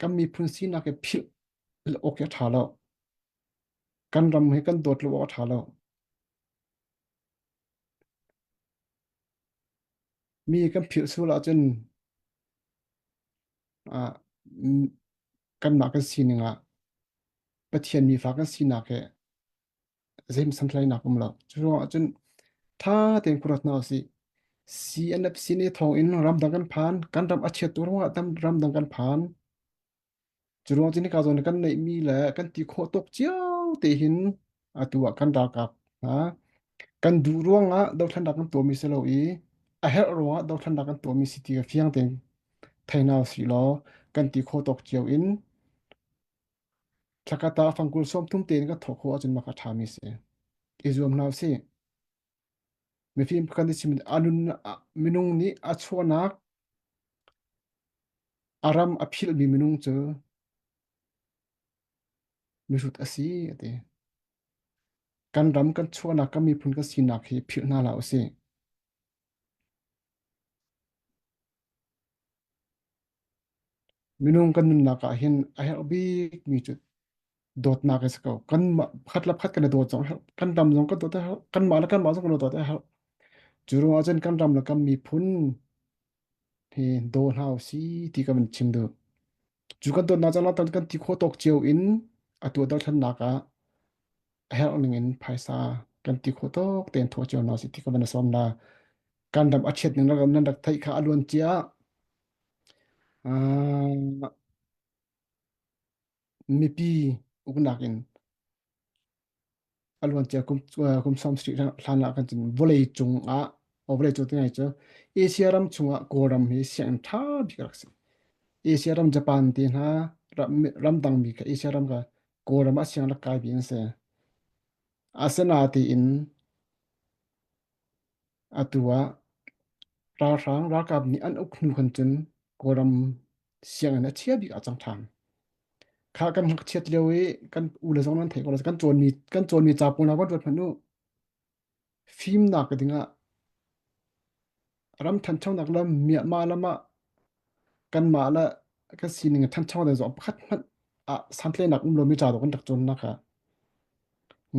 kan mi phun si na ke phil ok ya thala kan ram he kan dot lo thala mi kan phil su la chen a kan ma kan si ninga pathian mi fa kan si na ke zem san thlai na kum la chu chen tha ten kurat na si si an ap si ne thong in ram dang kan phan kan ram a che tur wa tam ram dang kan phan chu ro chin ka zon kan nei mi la kan ti kho tok chiao te hin atua kan da ka ha kan du ruanga do than da kan to mi se lo i a her ruanga do than da kan to mi si ti ga fiang ten thaina si lo kan ti kho tok chiao in thakata fangkul som tum ten ka thokho achun ma ka thami se izum naw se mi fim kan di simin anun minung ni achhuanak aram aphil mi minung chu mi rut asi ate kan ram kan chhuanak ka mi phun ka sinak hi phil na la ase minung kan nun na ka hin a her bi mi chu dot na ka sko kan khat lap khat kan dot jong kan dam jong ka dot kan ma la kan ma jong kan dot ha juru ajan kan ram la kam mi phun he do hau si ti ka man chim do chu kan dot na jang la tan kan ti kho tok chiu in atu dal than na ka her ning in phaisa kan ti kho tok ten tho chiu na si ti ka man som na kan dam a chet ning la nan dak thai kha alon chia mi pi uknakin alwan chia kum som street hlan la kan chin volei chung a volei chu tingai chu asia ram chunga koram hi sian tha bi ka si asia ram japan ti na ram dang mi ka asia ram ka koram a sian la kai bi se asana ti in atua ra rang ra kap ni an uk nu kan chun koram sian na chia bi a chang thang kha kan chet lewi kan u le zong nan thei ko kan chon mi cha pu na ko dot phanu phim na ka dinga ram than chang nak lam mi ma lama kan ma la ka sining than chang da zo khat man a sample nak lo mi cha do kan tak chon na kha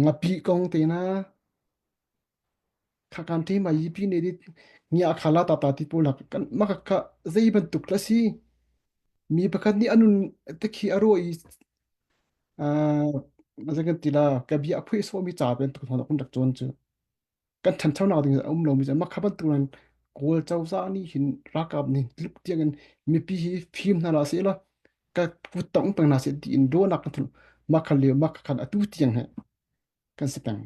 ngapi kong te na kha kan te ma yi pi ne di nya khala ta ta ti pu la kan ma ka zei ban tuk la si mi pakat ni anun te khi aro i a ma za kan ti la ka bi a phui so mi cha ben tuk thon kan tak chon chu kan than chang na ding lo mi ma kha ban tu nan kol chau za ni hin rakap ni lip tiang mi pi hi phim na la se la ka putong pang na se di in do nak thul ma khal le ma khan atu tiang he kan sepang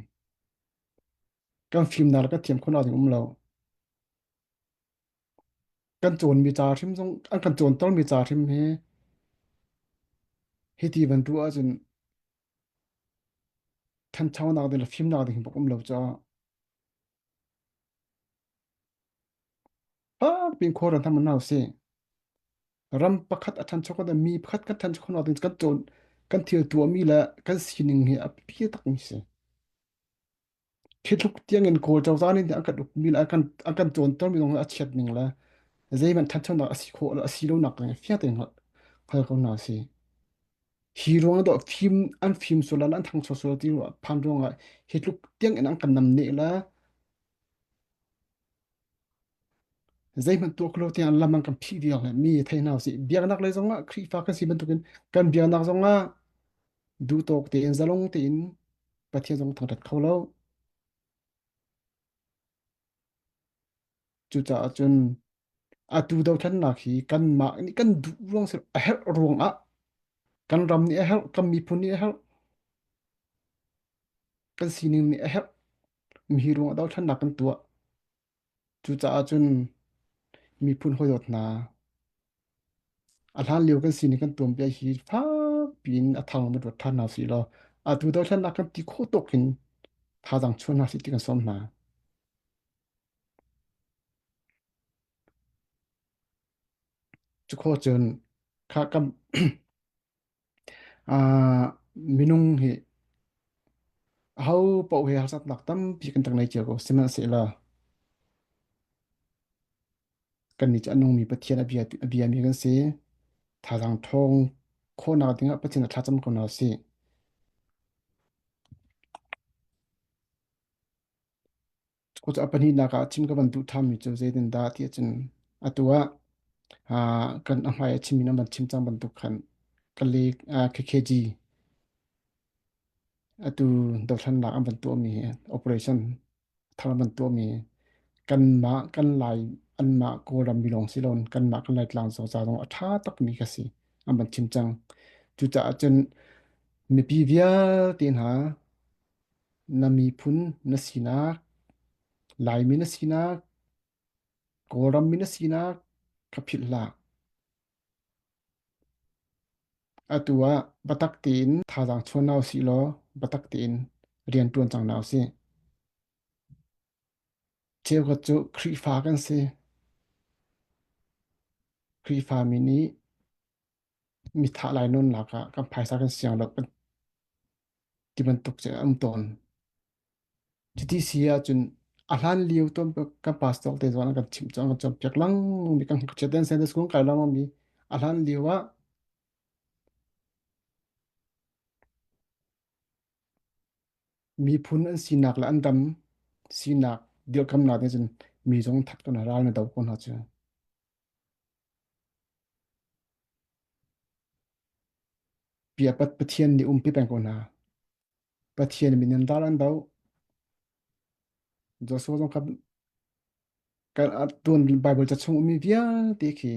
kan phim na la ka thiam khona ding lo kan chon mi cha thim jong an kan chon tol mi cha thim he he ti ban tu a jun than chau na de la phim na ding bokum lo cha ha pin khoran tham na se ram pakhat athan chok da mi pakhat ka than chok na ding kan chon kan thil tu mi la kan sining he a pi tak ni se thiluk tiang in ko chau za ni an kan duk mi la an kan chon tol mi dong a chet ning la zai man than chau na asi kho la asi lo nak nge fia ten ha khal ko na se hero do film an film so la an thang so so ti wa phan rong a hitluk tiang in an kan nam ne la zai man to klo tiang lam an kan phi dia mi thai na si biak nak le zonga khri fa kan si ban tukin kan biak nak zonga du tok te in zalong te in pathian zong thang tat kholo chu cha chun a tu do than na khi kan ma ni kan du rong se a her rong a kan ram ni a her kam mi phun ni a her kan sining ni a her mi hi rong do than na kan tua chu cha chun mi phun hoyot na a hlan liu kan sin kan tuam pe hi pha pin a thang ma dot than na si lo a tu do than na kan ti kho tokin tha jang chun na si ti kan som na chu kho chun kha kam a minung hi hau po he hasat nak tam pi kan tak nai che ko sima se la kan ni cha nong mi pathian a bia mi kan se tha jang thong โคนาดิงะปะจินะทาจำคนเอาสิko cha apani na ka chim ka ban du tham mi chu ze den da ti chen atua kan amai chim na ban chim chang ban du khan kali kkg atu do than na am ban tu mi operation thal ban tu mi kan lai an ma ko ram bilong silon kan ma kan lai tlang so cha dong atha tak mi ka si am ban chim chang chu cha chen mi pi via tin ha na mi phun na sina lai mi na sina ko ram mi na sina ka phit la atua batak tin tha jang chon naw si lo batak tin rian tuan chang naw si cheu ga chu khri fa kan se khri fa mi ni mi tha lai non la ka kam phai sa kan siang lo ti ban tuk che am ton ti ti sia chun a hlan liu tom ka pas tok te zon ka chim chang chom pyak lang mi kan che den sen des kun kai la mi a hlan liwaมีพุนอันสีหนักและอันดำสีหนักเดียวกำนาดนี่จนมีจงทัดกันราวในดาวคนหาเจอเปียปัดปะเทียนนี่ปีแปงคนหาปะเทียนมีนันดาลันดาวจอสวจงครับการตัวไบเบิลจะชงมีเวียตีขี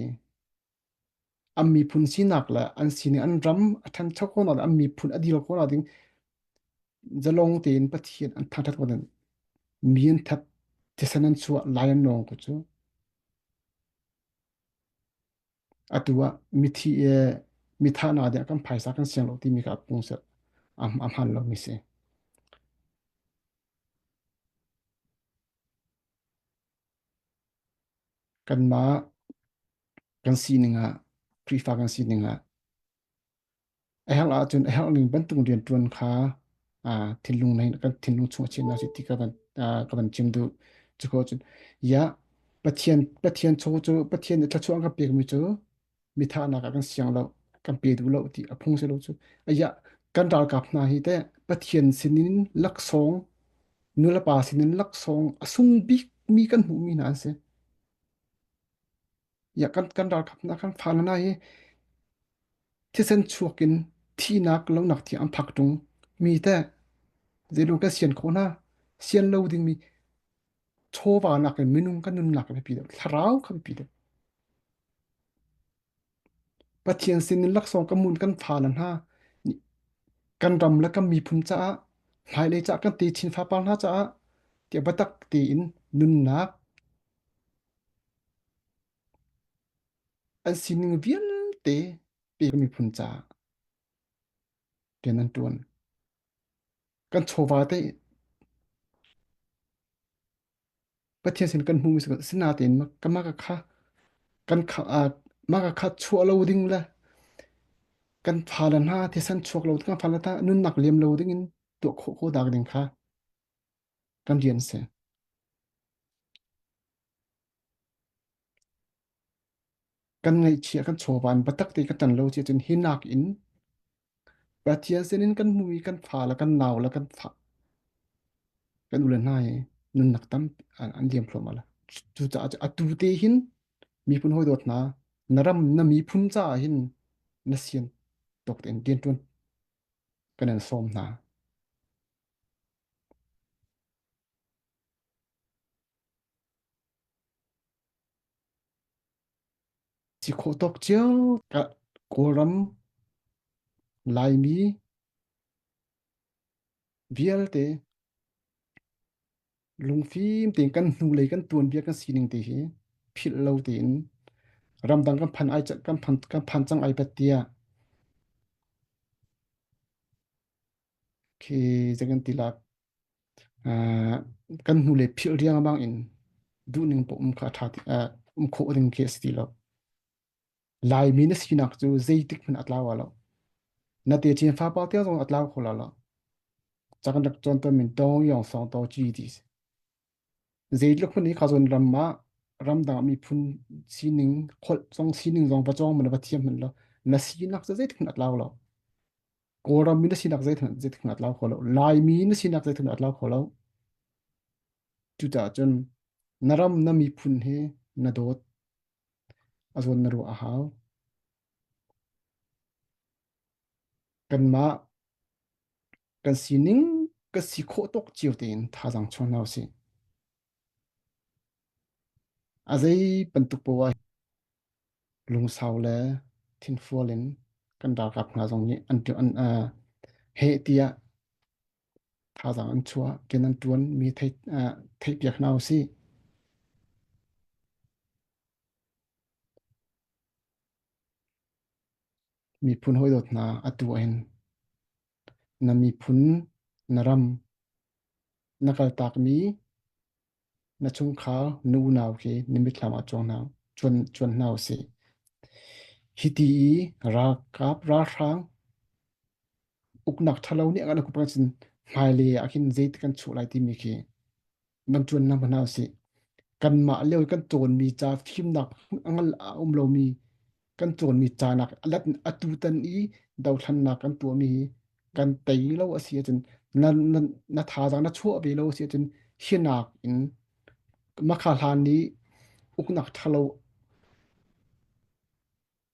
อันมีพุนสีหนักและอันสีนี่อันรำอันทันชกคนอันมีพุนอดีลคนอันดิ้งจะลงตีนปะเทียนอันทัดทัดคนนั้นมีอันทัดที่สนันชัวลายนองก็จูอัตัวมิทีมิทานาเดียกันภายสักกันเสียงโลที่มีกับปุงเสอัมหันโลมิเสกันมากันสีหนึ่งครีฟ้ากันสีหนึ่งไอ้ฮังอาจนไอ้ฮังหนึ่งบรรทุกเรียนจวนขาอ่าทิ้งลงในกันทิ้งลงช่วงเช่นนาสิที่กับมันจิมดูจุกจนยะปะเทียนโชจูปะเทียนถ้าช่วงกับเปียกมิจูมิทานากันเสียงเรากันเปียดูเราที่อพงเสโลจูไอ้ยะกันดาลกับนาฮิแต่ปะเทียนสินินลักสองนุลปาสินินลักสองอสุงบิกมีกันหูมีนานเสอยากกันดาลกับนากันฟาลนาเฮ ที่เส้นชวกินที่นักแล้วหนักที่อันพักตรงมีแต่เจลูกเสียนโคนาเสียนเลวดิ่งมีโชวานักมินุงกันนุนหนักไปปีเดียวทราวครับปีเดียวปะเทียนสินลักษองกมุนกันผ่านันฮานี่กันรำแล้วก็มีพุนจ้าหายเลยจ้ากันตีชินฟ้าปานฮาจ้าเดี๋ยวบัตักตีอินนุนนักอันสินงเวียนเตปีก็มีพุนจ้าเดี๋ยวนั้นตวนกันโชวาเตปะเทียนสินกันหูมิสกสินาเตนมากะค่ะกันขมากะค่ะชัวเราดิ่งละ กันพาลันหาที่สันชวกเรากันพาลันตานุนนักเลียมเราดิ้งตัวโคดากดิ้งค่ะกันเรียนเสกันไงเชียกันโชวันบัตักตีกันตันเราเจจนหินักอินปะเทียนเซนินกันมุยกันพาแล้วกันนาวแล้วกันฝากันอุลนายนุนนักตั้มอันเลียมพลมาละจูจ่าจะอตูเตหินมีพุนหอยโดดนานารำนมีพุนจ่าหินนเสียนตกเต็นเดียนจวนกันนันส้มนาสิโคตกเจียวกะโกรัมลายมีเวียลเต ลุงฟิล์มติงกันนูเลยกันตวนเบียกันสีหนึ่งตีหีผิดเราตินรำดังกันพันไอจะกันพันจังไอเปตียคือจะกันติลักอ่ากันนูเลยผิดเรียงบางอินดูหนึ่งปมขาทัดโคดึงเคสตีแล้วลายมีนสีนักจูใจติกมันอัตลาวแล้วนาเตียจีนฟ้าเปาเตียงอัตลาวคนละละจากกันดักจนตัวมินโตยองสองตัวจีดีใจลึกคนนี้เขาจนรำดังมีพุนสีหนึ่งคนสองสีหนึ่งสองประจองมันประเทียมมันแล้ว nasinak zait khnat law lo koram mi nasinak zait khnat law kholo lai mi nasinak zait khnat law kholo chu ta chun naram na mi phun he na dot azon na ru a haw kan ma kan sining ka si kho tok chiu tin tha jang chon naw si azai pantuk po wa lung saw le thin fualin kan da kap nga jong ni an tu an he tia tha jang an chua ken an tuan mi thei piak naw si mi phun hoi dot na atu hen na mi phun naram nakal tak mi na chung kha nu naw ke nimit lama chong naw chuan naw si hiti ra kap ra thang uknak thalo ni anga ku pangchin maile akin zeit kan chu lai ti mi ki man chuan na banaw si kan ma leo kan ton mi cha thim nak angal lo mi kan ton mi cha nak alat atu tan i dau than nak kan tu mi kan tei lo asia chen na tha jang na chu be lo asia chen hinak in ma kha hlan ni uknak thalo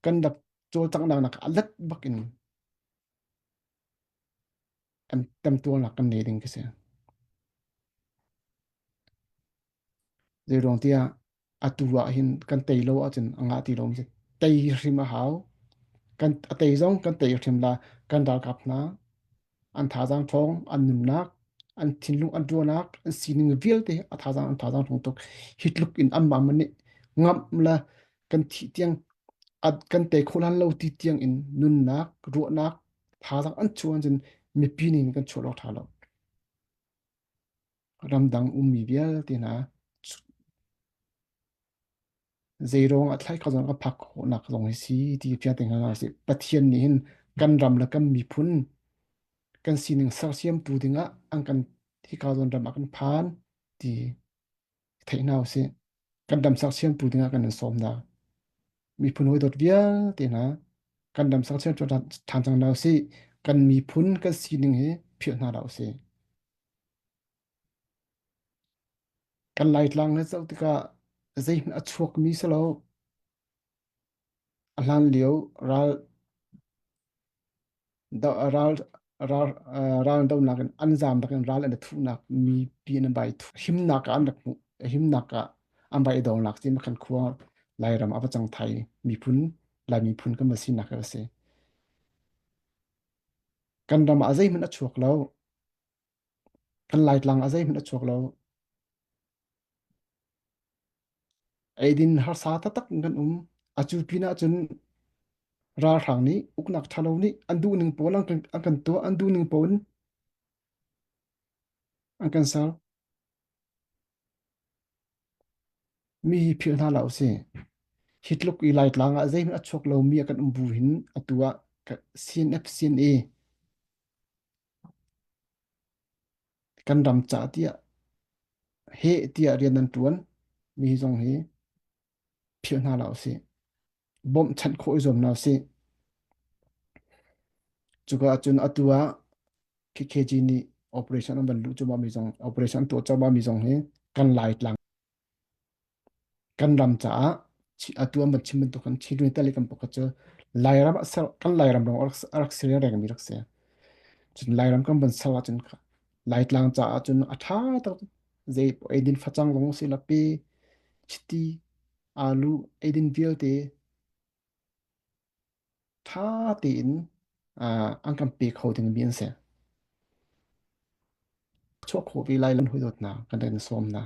kan dak chol chang nak alat bakin am tam tu nak kan ne ding ke se de rong tia atua hin kan tei lo a chen anga ti lo mi tei rim a haw kan tei zong kan tei rim la kan dal kap na an tha jang thong an nun nak an thin lu an du nak an sining vil te a tha jang thong tok hitluk in am ma mani ngam la kan thi tiang at kan te kholan lo ti tiang in nun nak ru nak tha jang an chuan chen mi pi nin kan chu lo tha lo ramdang mi vial te na zerong at lai khazon ka phak ho nak zong si ti pya teng na si pathian ni hin kan ram la kam mi phun kan sining sar siam tu dinga ang kan thi khazon ram akan phan ti theinaw si kan dam sar siam tu dinga kan som da mi phun hoi dot via te na kan dam sar siam tu tham chang naw si kan mi phun kan sining he phia na daw si kan lai tlang na chau tika zai a chuak mi salo a hlan leo ral da ral do nak an zam dak ral an thu nak mi pi na bai thu him nak an dak him nak an bai do nak ti ma kan khuwa lai ram apa chang thai mi phun lai mi phun ka ma si nak se kan ram azai min a chuak lo kan lai tlang azai min a chuak lo ai din har sa ta tak kan achu pina chun ra thang ni uknak thalo ni andu ning pon ang kan to andu ning pon ang kan sal mi phir na lo se hitluk I lai tlang a zai min a chuak lo mi kan bu hin atua ka cnf cna kan ram cha tia he tia rian nan tuan mi zong he phir na lo se bom chan khoi zom na se chuka chun atua KKG ni operation ban lu chuma mi jong operation to chaba mi jong he kan lai tlang kan ram cha chi atua man chim to kan chi ri tali kan poka cha lai ram sa kan lai ram dong arak se re mi rak se chun lai ram kan ban sa chun kha lai tlang cha chun atha ta ze edin phachang long se la pe chiti alu edin vial te tha tin ang kan pe kho ding bien se chok kho vi lai lan hui dot na kan den som na